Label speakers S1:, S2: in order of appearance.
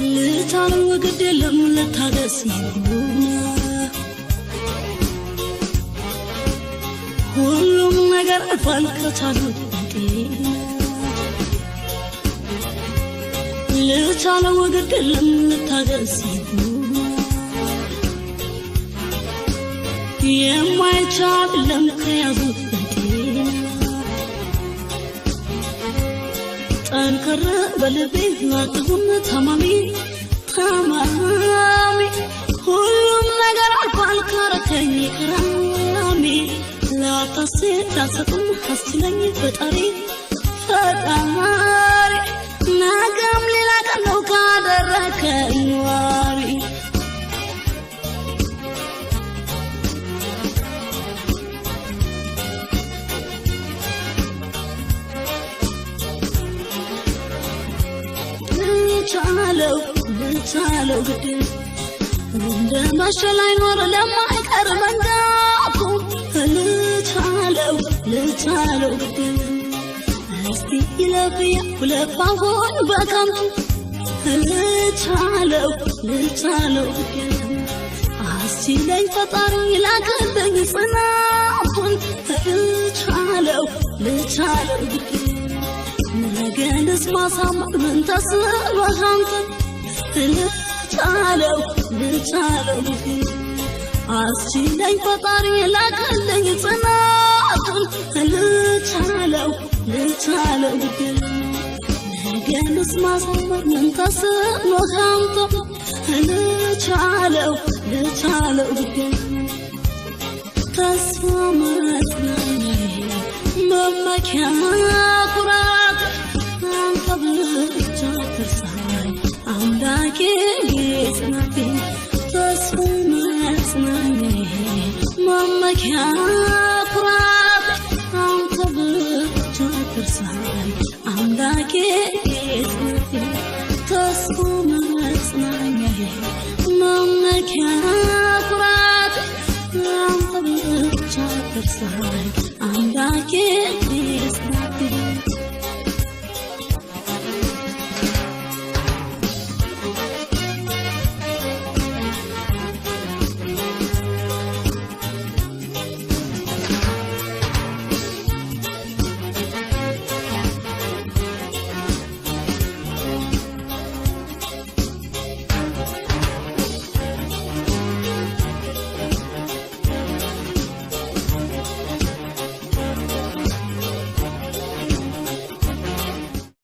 S1: ልታለው ግድ የለም ልታገስ ሁሉም ነገር አልፏል ከቻሉት ልታለው ግድ የለም ልታገስ የማይቻል ለም ከያዙት ጠንከር በልቤ አትሁን ታማሚ ሁሉም ነገር አልፏል ከረከኝ ከራሚ ላታስዳሰጥም አስችለኝ ፈጣሪ ነገም ሌላ ቀን ነው ካደረከኝ ዋሪ ልቻለው ግድ እንደማሸላይ ኖር ለማይቀር መንጋቱ ልቻለው ግድ እስቲ ይለብያ ሁለፋሆን በከንቱ ልቻለው ግድ አስችለኝ ፈጣሪ ላከልኝ ጽናቱን ልቻለው ግድ ነገንስ ማሳመር ምን ተስበህ አንተ ልቻለው አስችለኝ ፈጣሪ ላከልኝ ጽናቱን ልቻለው ነገንስ ማሳመር ምን ተስበህ አንተ ልቻለው ተስፋ መጽናኛ መመኪያ ኩራት አንተ ብቻ ተርሳኝ አምላኬ ጽናቴ ተስፋ መጽናኛ መመኪያ ኩራት አንተ ብቻ ተርሳኝ አምላኬ ጽናቴ ተስፋ መጽናኛ መመኪያ ኩራት አንተ ብቻ ተርሳኝ አምላኬ